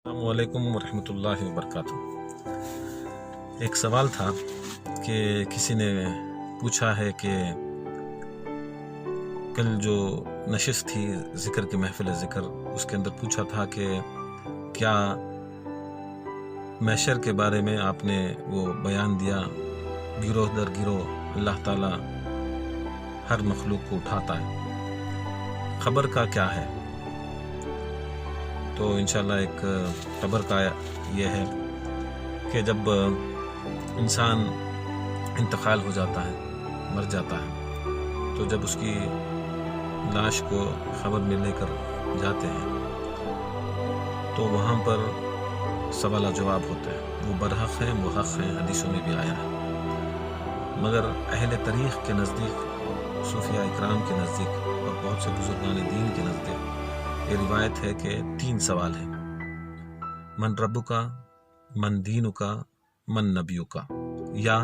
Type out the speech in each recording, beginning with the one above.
السلام علیکم ورحمۃ اللہ وبرکاتہ۔ ایک سوال تھا کہ کسی نے پوچھا ہے کہ کل جو نشست تھی ذکر کی محفل ذکر، اس کے اندر پوچھا تھا کہ کیا محشر کے بارے میں آپ نے وہ بیان دیا، گروہ در گروہ اللہ تعالیٰ ہر مخلوق کو اٹھاتا ہے، خبر کا کیا ہے؟ تو انشاءاللہ ایک خبر کا یہ ہے کہ جب انسان انتقال ہو جاتا ہے، مر جاتا ہے، تو جب اس کی لاش کو خبر میں لے کر جاتے ہیں تو وہاں پر سوال و جواب ہوتا ہے، وہ برحق ہیں، وہ حق ہیں، حدیثوں میں بھی آیا ہے۔ مگر اہل تاریخ کے نزدیک، صوفیاء اکرام کے نزدیک اور بہت سے بزرگان دین کے نزدیک یہ روایت ہے کہ 3 سوال ہیں: من ربکا، من دینکا، من نبیکا، یا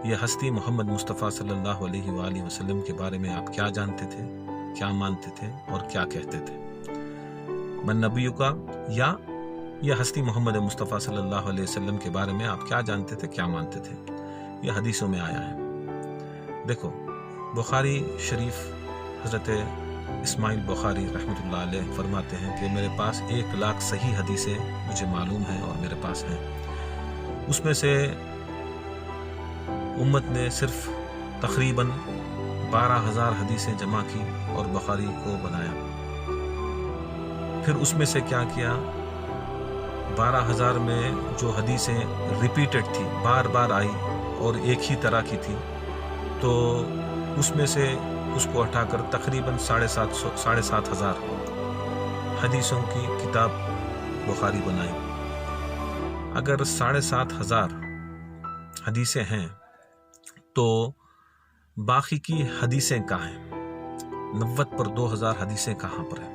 یہ ہستی محمد مصطفیٰ صلی اللہ علیہ وآلہ وسلم کے بارے میں آپ کیا جانتے تھے، کیا مانتے تھے اور کیا کہتے تھے؟ من نبیکا، یا یہ ہستی محمد مصطفیٰ صلی اللہ علیہ وسلم کے بارے میں آپ کیا جانتے تھے، کیا مانتے تھے؟ یہ حدیثوں میں آیا ہے۔ دیکھو، بخاری شریف حضرت اسماعیل بخاری رحمۃ اللہ علیہ فرماتے ہیں کہ میرے پاس 1 لاکھ صحیح حدیثیں مجھے معلوم ہیں اور میرے پاس ہیں، اس میں سے امت نے صرف تقریباً 12,000 حدیثیں جمع کی اور بخاری کو بنایا۔ پھر اس میں سے کیا کیا، 12,000 میں جو حدیثیں ریپیٹڈ تھی، بار بار آئی اور ایک ہی طرح کی تھی، تو اس میں سے اس کو ہٹا کر تقریباً 7,500 حدیثوں کی کتاب بخاری بنائی۔ اگر 7,500 حدیثیں ہیں تو باقی کی حدیثیں کہاں ہیں؟ 90 پر 2,000 حدیثیں کہاں پر ہیں؟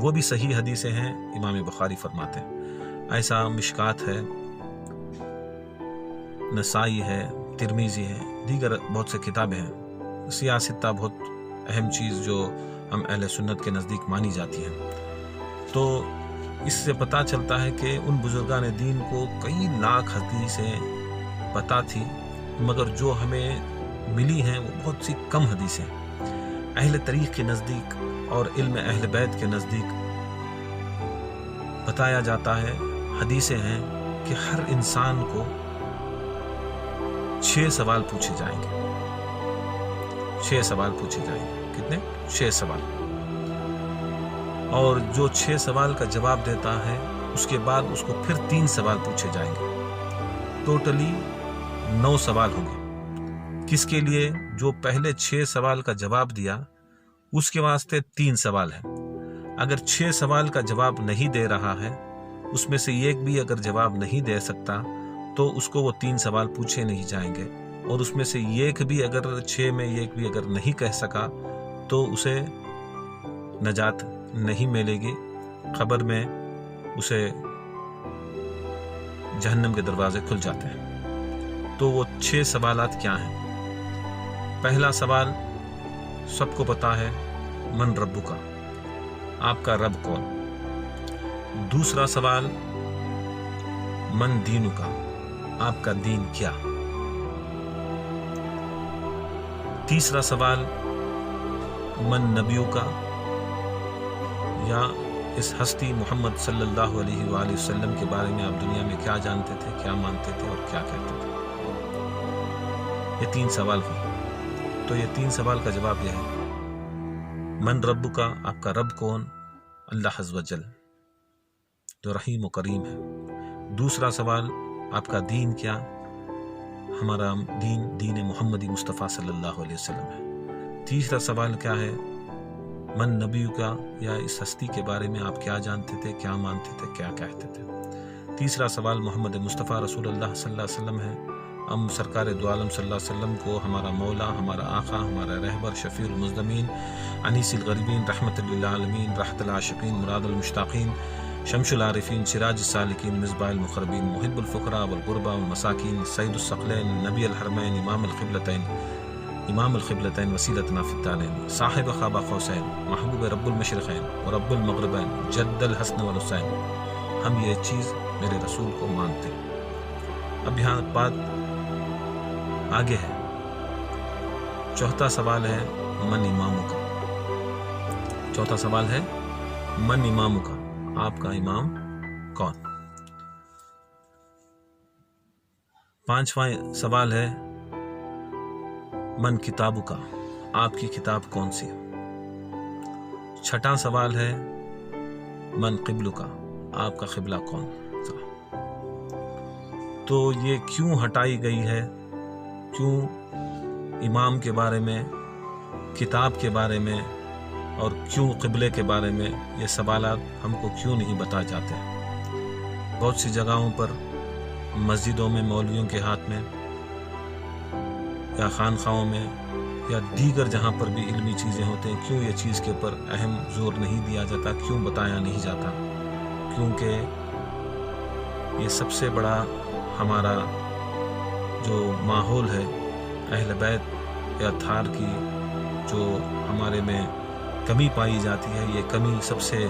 وہ بھی صحیح حدیثیں ہیں، امام بخاری فرماتے ہیں۔ ایسا مشکات ہے، نسائی ہے، ترمذی ہے، دیگر بہت سے کتابیں ہیں۔ سیاستہ بہت اہم چیز جو ہم اہل سنت کے نزدیک مانی جاتی ہے۔ تو اس سے پتہ چلتا ہے کہ ان بزرگان دین کو کئی لاکھ حدیثیں پتہ تھی، مگر جو ہمیں ملی ہیں وہ بہت سی کم حدیثیں۔ اہل تاریخ کے نزدیک اور علم اہل بیت کے نزدیک بتایا جاتا ہے، حدیثیں ہیں کہ ہر انسان کو 6 سوال پوچھے جائیں گے۔ 6 سوال پوچھے جائیں گے۔ کتنے؟ 6 سوال۔ اور جو 6 سوال کا جواب دیتا ہے، اس کے بعد اس کو پھر 3 سوال پوچھے جائیں گے۔ ٹوٹلی 9 سوال ہوں گے۔ کس کے لیے؟ جو پہلے 6 سوال کا جواب دیا، اس کے واسطے 3 سوال ہیں۔ اگر 6 سوال کا جواب نہیں دے رہا ہے، اس میں سے ایک بھی اگر جواب نہیں دے سکتا، تو اس کو وہ 3 سوال پوچھے نہیں جائیں گے، اور اس میں سے ایک بھی اگر 6 میں ایک بھی اگر نہیں کہہ سکا تو اسے نجات نہیں ملے گی، قبر میں اسے جہنم کے دروازے کھل جاتے ہیں۔ تو وہ 6 سوالات کیا ہیں؟ پہلا سوال سب کو پتا ہے، من ربکا، آپ کا رب کون؟ دوسرا سوال، من دینکا، آپ کا دین کیا؟ تیسرا سوال، من نبیوں کا، یا اس ہستی محمد صلی اللہ علیہ وآلہ وسلم کے بارے میں آپ دنیا میں کیا جانتے تھے، کیا مانتے تھے اور کیا کہتے تھے؟ یہ 3 سوال ہیں۔ تو یہ 3 سوال کا جواب یہ ہے، من رب کا، آپ کا رب کون؟ اللہ عز و جل، جو رحیم و کریم ہے۔ دوسرا سوال، آپ کا دین کیا؟ ہمارا دین محمدی مصطفیٰ صلی اللہ علیہ وسلم ہے۔ تیسرا سوال کیا ہے؟ من نبی کا، یا اس ہستی کے بارے میں آپ کیا جانتے تھے، کیا مانتے تھے، کیا کہتے تھے؟ تیسرا سوال محمد مصطفیٰ رسول اللہ صلی اللہ علیہ وسلم ہے۔ ہم سرکار دو عالم صلی اللہ علیہ وسلم کو ہمارا مولا، ہمارا آقا، ہمارا رہبر، شفیع المذنبین، انیس الغریبین، رحمت للعالمین، راحت العاشقین، مراد المشتاقین، شمش العارفین، سراج السالکین، مصباح المقربین، محب الفقراء والغرباء والمساکین، سید الثقلین، نبی الحرمین، امام القبلتین وسیلتنا فی الدارین، صاحب قاب قوسین، محبوب رب المشرقین ورب المغربین، جد الحسن والحسین، ہم یہ چیز میرے رسول کو مانتے ہیں۔ اب یہاں بات آگے ہے۔ چوتھا سوال ہے من اماموں کا۔ چوتھا سوال ہے من اماموں کا، آپ کا امام کون؟ پانچواں سوال ہے من کتابوں کا، آپ کی کتاب کون سی؟ چھٹا سوال ہے من قبلو کا، آپ کا قبلہ کون سا؟ تو یہ کیوں ہٹائی گئی ہے؟ کیوں امام کے بارے میں، کتاب کے بارے میں اور کیوں قبلے کے بارے میں یہ سوالات ہم کو کیوں نہیں بتائے جاتے ہیں؟ بہت سی جگہوں پر مسجدوں میں مولویوں کے ہاتھ میں یا خانخواہوں میں یا دیگر جہاں پر بھی علمی چیزیں ہوتے ہیں، کیوں یہ چیز کے اوپر اہم زور نہیں دیا جاتا، کیوں بتایا نہیں جاتا؟ کیونکہ یہ سب سے بڑا ہمارا جو ماحول ہے اہل بیت یا اطہار کی جو ہمارے میں کمی پائی جاتی ہے، یہ کمی سب سے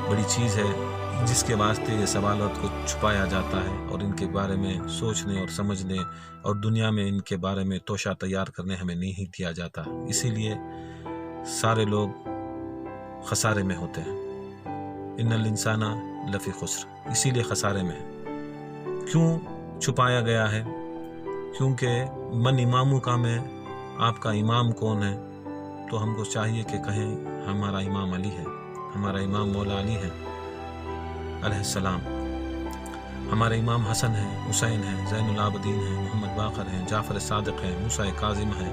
بڑی چیز ہے جس کے واسطے یہ سوالات کو چھپایا جاتا ہے اور ان کے بارے میں سوچنے اور سمجھنے اور دنیا میں ان کے بارے میں توشہ تیار کرنے ہمیں نہیں دیا جاتا۔ اسی لیے سارے لوگ خسارے میں ہوتے ہیں۔ ان الانسان لفی خسر، اسی لیے خسارے میں ہے۔ کیوں چھپایا گیا ہے؟ کیونکہ من اماموں کا میں آپ کا امام کون ہے؟ تو ہم کو چاہیے کہ کہیں ہمارا امام علی ہے، ہمارا امام مولا علی ہے علیہ السلام، ہمارے امام حسن ہیں، حسین ہیں، زین العابدین ہیں، محمد باقر ہیں، جعفر صادق ہیں، موسیٰ کاظم ہیں،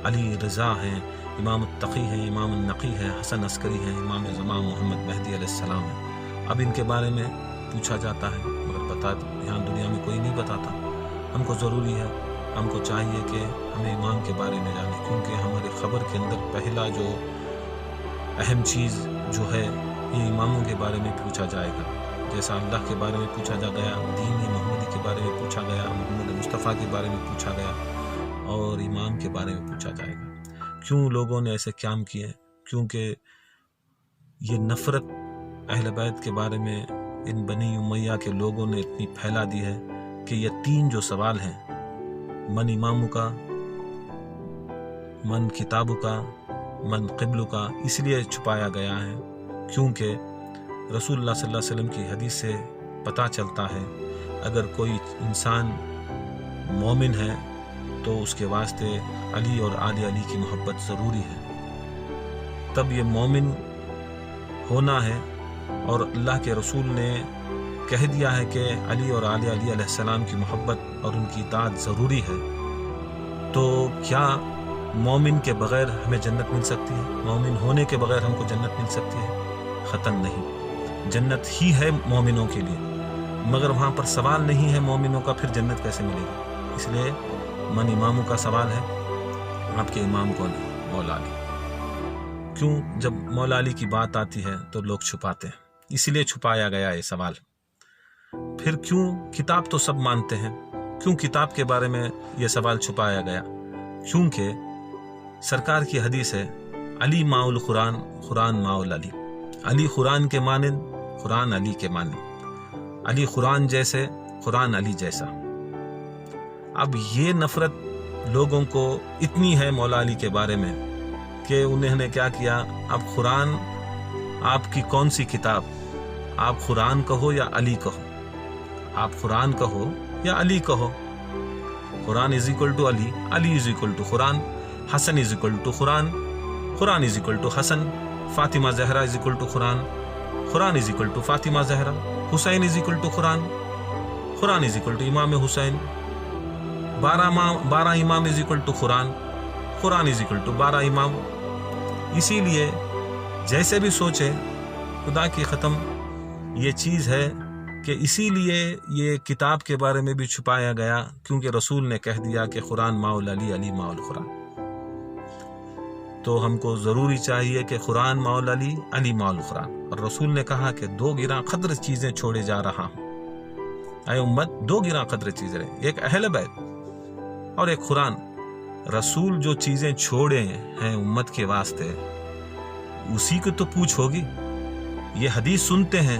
علی رضا ہیں، امام التقی ہیں، امام النقی ہیں، حسن عسکری ہیں، امام زمان محمد مہدی علیہ السلام ہیں۔ اب ان کے بارے میں پوچھا جاتا ہے مگر یہاں دنیا میں کوئی نہیں بتاتا۔ ہم کو ضروری ہے، ہم کو چاہیے کہ ہمیں امام کے بارے میں جانیں، کیونکہ ہماری خبر کے اندر پہلا جو اہم چیز جو ہے یہ اماموں کے بارے میں پوچھا جائے گا۔ جیسا اللہ کے بارے میں پوچھا جا گیا، دین محمدی کے بارے میں پوچھا گیا، محمد مصطفیٰ کے بارے میں پوچھا گیا، اور امام کے بارے میں پوچھا جائے گا۔ کیوں لوگوں نے ایسے قیام کیے؟ کیونکہ یہ نفرت اہل بیت کے بارے میں ان بنی امیہ کے لوگوں نے اتنی پھیلا دی ہے کہ یہ تین جو سوال ہیں، من اماموں کا، من کتابوں کا، من قبلوں کا، اس لیے چھپایا گیا ہے کیونکہ رسول اللہ صلی اللہ علیہ وسلم کی حدیث سے پتہ چلتا ہے اگر کوئی انسان مومن ہے تو اس کے واسطے علی اور آل علی کی محبت ضروری ہے۔ تب یہ مومن ہونا ہے، اور اللہ کے رسول نے کہہ دیا ہے کہ علی اور آل علی علیہ السلام کی محبت اور ان کی اطاعت ضروری ہے، تو کیا مومن کے بغیر ہمیں جنت مل سکتی ہے؟ مومن ہونے کے بغیر ہم کو جنت مل سکتی ہے؟ قطعاً نہیں۔ جنت ہی ہے مومنوں کے لیے، مگر وہاں پر سوال نہیں ہے مومنوں کا، پھر جنت کیسے ملے گی؟ اس لیے من اماموں کا سوال ہے، آپ کے امام کون ہے؟ مولا علی۔ کیوں جب مولا علی کی بات آتی ہے تو لوگ چھپاتے ہیں، اسی لیے چھپایا گیا یہ سوال۔ پھر کیوں کتاب تو سب مانتے ہیں، کیوں کتاب کے بارے میں یہ سوال چھپایا گیا؟ کیونکہ سرکار کی حدیث ہے علی ماء القرآن، قرآن ماء علی۔ علی قرآن کے مانند، قرآن علی کے مانند، علی قرآن جیسے، قرآن علی جیسا۔ اب یہ نفرت لوگوں کو اتنی ہے مولا علی کے بارے میں کہ انہوں نے کیا کیا، اب قرآن آپ کی کون سی کتاب؟ آپ قرآن کہو یا علی کہو، آپ قرآن کہو یا علی کہو۔ Quran is equal to Ali, Ali is equal to Quran, Hasan is equal to Quran, Quran is equal to Hasan, Fatima Zahra is equal to Quran, Quran is equal to Fatima Zahra, Hussain is equal to Quran, Quran is equal to Imam Hussain, 12 Imam is equal to Quran, Quran is equal to 12 Imam. اسی لیے جیسے بھی سوچے خدا کی ختم یہ چیز ہے کہ اسی لیے یہ کتاب کے بارے میں بھی چھپایا گیا، کیونکہ رسول نے کہہ دیا کہ قرآن ماء علی، علی ماء القرآن۔ تو ہم کو ضروری چاہیے کہ قرآن ماء علی، علی ماء القرآن۔ اور رسول نے کہا کہ 2 گراں قدر چیزیں چھوڑے جا رہا ہوں، اے امت 2 گراں قدر چیزیں، ایک اہل بیت اور ایک قرآن۔ رسول جو چیزیں چھوڑے ہیں امت کے واسطے، اسی کو تو پوچھ ہوگی۔ یہ حدیث سنتے ہیں،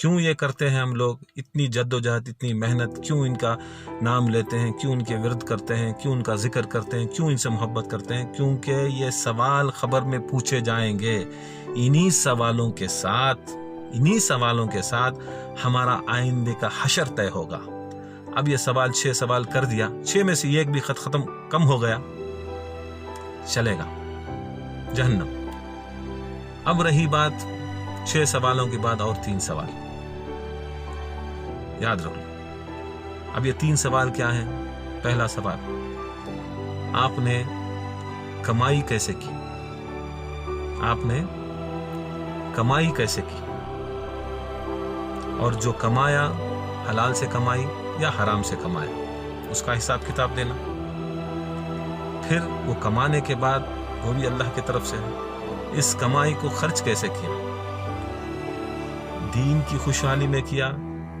کیوں یہ کرتے ہیں ہم لوگ؟ اتنی جدوجہد، اتنی محنت کیوں ان کا نام لیتے ہیں؟ کیوں ان کے ورد کرتے ہیں؟ کیوں ان کا ذکر کرتے ہیں؟ کیوں ان سے محبت کرتے ہیں؟ کیونکہ یہ سوال خبر میں پوچھے جائیں گے۔ انہی سوالوں کے ساتھ ہمارا آئندے کا حشر طے ہوگا۔ اب یہ 6 سوال کر دیا، 6 میں سے ایک بھی ختم کم ہو گیا، چلے گا جہنم۔ اب رہی بات 6 سوالوں کے بعد اور 3 سوال، یاد رکھو۔ اب یہ 3 سوال کیا ہیں؟ پہلا سوال، آپ نے کمائی کیسے کی؟ آپ نے کمائی کیسے کی؟ اور جو کمایا حلال سے کمائی یا حرام سے کمایا، اس کا حساب کتاب دینا۔ پھر وہ کمانے کے بعد وہ بھی اللہ کی طرف سے ہے، اس کمائی کو خرچ کیسے کیا؟ دین کی خوشحالی میں کیا،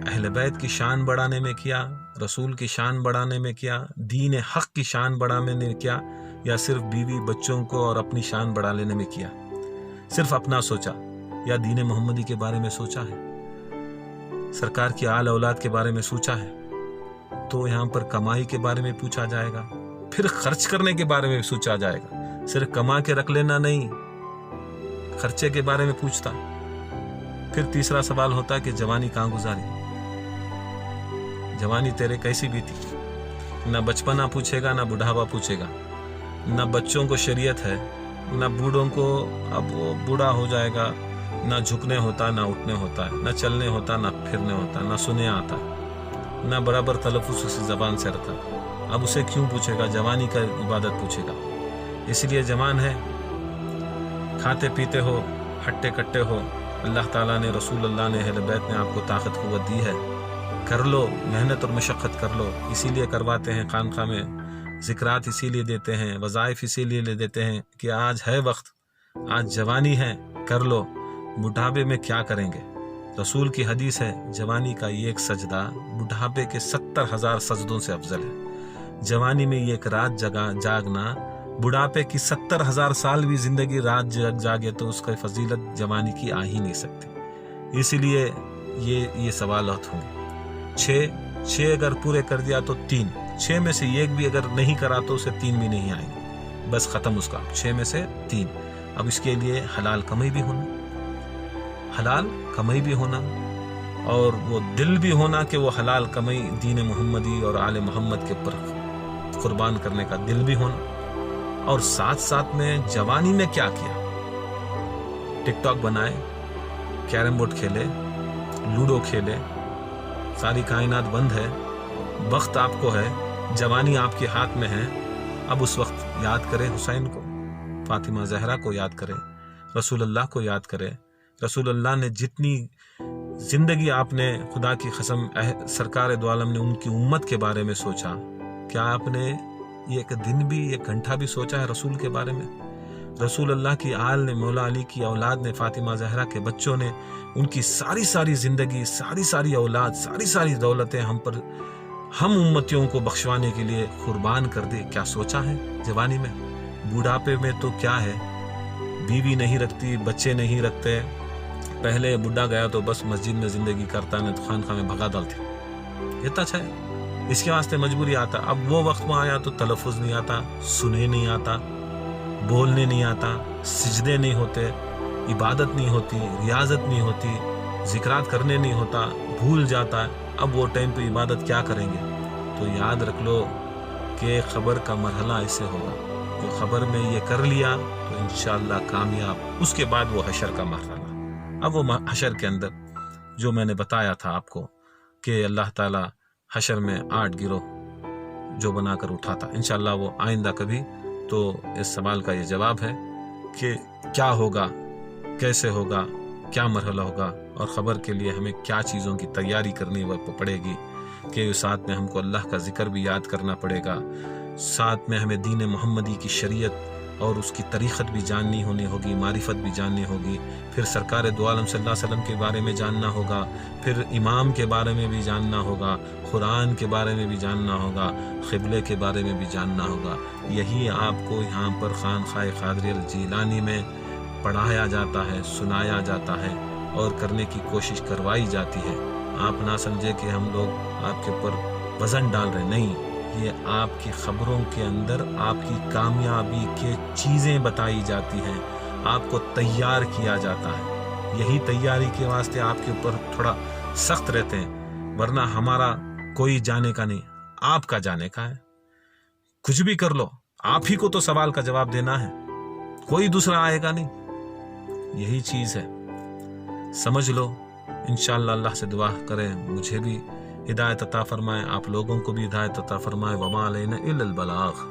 اہل بیت کی شان بڑھانے میں کیا، رسول کی شان بڑھانے میں کیا، دین حق کی شان بڑھانے میں کیا، یا صرف بیوی بچوں کو اور اپنی شان بڑھا لینے میں کیا؟ صرف اپنا سوچا یا دین محمدی کے بارے میں سوچا ہے؟ سرکار کی آل اولاد کے بارے میں سوچا ہے؟ تو یہاں پر کمائی کے بارے میں پوچھا جائے گا، پھر خرچ کرنے کے بارے میں سوچا جائے گا۔ صرف کما کے رکھ لینا نہیں، خرچے کے بارے میں پوچھتا۔ پھر تیسرا سوال ہوتا کہ جوانی کہاں گزاری، جوانی تیرے کیسی بیتی؟ نہ بچپنا پوچھے گا، نہ بڑھاپا پوچھے گا، نہ بچوں کو شریعت ہے، نہ بوڑھوں کو اب وہ بوڑھا ہو جائے گا، نہ جھکنے ہوتا، نہ اٹھنے ہوتا ہے، نہ چلنے ہوتا، نہ پھرنے ہوتا، نہ سنے آتا، نہ برابر تلفظ اسی زبان سے رہتا۔ اب اسے کیوں پوچھے گا؟ جوانی کا عبادت پوچھے گا۔ اس لیے جوان ہے، کھاتے پیتے ہو، ہٹے کٹے ہو، اللہ تعالیٰ نے، رسول اللہ نے، اہل بیت نے آپ کو طاقت قوت دی ہے، کر لو، محنت اور مشقت کر لو۔ اسی لیے کرواتے ہیں خانقاہ میں، ذکرات اسی لیے دیتے ہیں، وظائف اسی لیے دیتے ہیں کہ آج ہے وقت، آج جوانی ہے، کر لو۔ بڑھاپے میں کیا کریں گے؟ رسول کی حدیث ہے، جوانی کا ایک سجدہ بڑھاپے کے 70,000 سجدوں سے افضل ہے۔ جوانی میں ایک رات جاگنا، بڑھاپے کی 70,000 سال بھی زندگی رات جاگے تو اس کا فضیلت جوانی کی آ ہی نہیں سکتی۔ اسی لیے یہ سوالات ہوں گے۔ 6 اگر پورے کر دیا تو 3، 6 میں سے ایک بھی اگر نہیں کرا تو اسے 3 بھی نہیں آئیں گے، بس ختم اس کا، 6 میں سے 3۔ اب اس کے لیے حلال کمائی بھی ہونا، حلال کمائی بھی ہونا، اور وہ دل بھی ہونا کہ وہ حلال کمائی دین محمدی اور آل محمد کے پر قربان کرنے کا دل بھی ہونا۔ اور ساتھ میں جوانی میں کیا کیا؟ ٹک ٹاک بنائے، کیرم بورڈ کھیلے، لوڈو کھیلے، ساری کائنات بند ہے، وقت آپ کو ہے، جوانی آپ کے ہاتھ میں ہے۔ اب اس وقت یاد کرے حسین کو، فاطمہ زہرا کو یاد کرے، رسول اللہ کو یاد کرے۔ رسول اللہ نے جتنی زندگی، آپ نے خدا کی قسم سرکار دو عالم نے ان کی امت کے بارے میں سوچا؟ کیا آپ نے ایک دن بھی، ایک گھنٹہ بھی سوچا ہے رسول کے بارے میں؟ رسول اللہ کی آل نے، مولا علی کی اولاد نے، فاطمہ زہرا کے بچوں نے، ان کی ساری زندگی، ساری اولاد، ساری دولتیں ہم امتیوں کو بخشوانے کے لیے قربان کر دے۔ کیا سوچا ہے جوانی میں؟ بوڑھاپے میں تو کیا ہے، بیوی نہیں رکھتی، بچے نہیں رکھتے، پہلے بڈھا گیا تو بس مسجد میں زندگی کرتا، نہیں تو خانقاہ میں بھگا ڈالتے، یہ تچ ہے۔ اس کے واسطے مجبوری آتا۔ اب وہ وقت میں آیا تو تلفظ نہیں آتا، سنے نہیں آتا، بولنے نہیں آتا، سجدے نہیں ہوتے، عبادت نہیں ہوتی، ریاضت نہیں ہوتی، ذکرات کرنے نہیں ہوتا، بھول جاتا ہے۔ اب وہ ٹائم پہ عبادت کیا کریں گے؟ تو یاد رکھ لو کہ خبر کا مرحلہ ایسے ہوگا، جو خبر میں یہ کر لیا تو انشاءاللہ کامیاب۔ اس کے بعد وہ حشر کا مرحلہ۔ اب وہ حشر کے اندر جو میں نے بتایا تھا آپ کو کہ اللہ تعالیٰ حشر میں 8 گروہ جو بنا کر اٹھاتا، انشاءاللہ وہ آئندہ کبھی تو اس سوال کا یہ جواب ہے کہ کیا ہوگا، کیسے ہوگا، کیا مرحلہ ہوگا، اور خبر کے لیے ہمیں کیا چیزوں کی تیاری کرنی پڑے گی، کہ ساتھ میں ہم کو اللہ کا ذکر بھی یاد کرنا پڑے گا، ساتھ میں ہمیں دین محمدی کی شریعت اور اس کی طریقت بھی جاننی ہوگی، معرفت بھی جاننی ہوگی، پھر سرکار دو عالم صلی اللہ علیہ وسلم کے بارے میں جاننا ہوگا، پھر امام کے بارے میں بھی جاننا ہوگا، قرآن کے بارے میں بھی جاننا ہوگا، قبلے کے بارے میں بھی جاننا ہوگا۔ یہی آپ کو یہاں پر خانقاہ قادری الجیلانی میں پڑھایا جاتا ہے، سنایا جاتا ہے، اور کرنے کی کوشش کروائی جاتی ہے۔ آپ نہ سمجھے کہ ہم لوگ آپ کے اوپر وزن ڈال رہے، نہیں، یہ آپ کی خبروں کے اندر آپ کی کامیابی کے چیزیں بتائی جاتی ہیں، آپ کو تیار کیا جاتا ہے۔ یہی تیاری کے واسطے آپ کے اوپر تھوڑا سخت رہتے ہیں، ورنہ ہمارا کوئی جانے کا نہیں، آپ کا جانے کا ہے۔ کچھ بھی کر لو، آپ ہی کو تو سوال کا جواب دینا ہے، کوئی دوسرا آئے گا نہیں۔ یہی چیز ہے، سمجھ لو۔ انشاءاللہ اللہ سے دعا کریں مجھے بھی ہدایت عطا فرمائے، آپ لوگوں کو بھی ہدایت عطا فرمائے۔ وما علینا الا البلاغ۔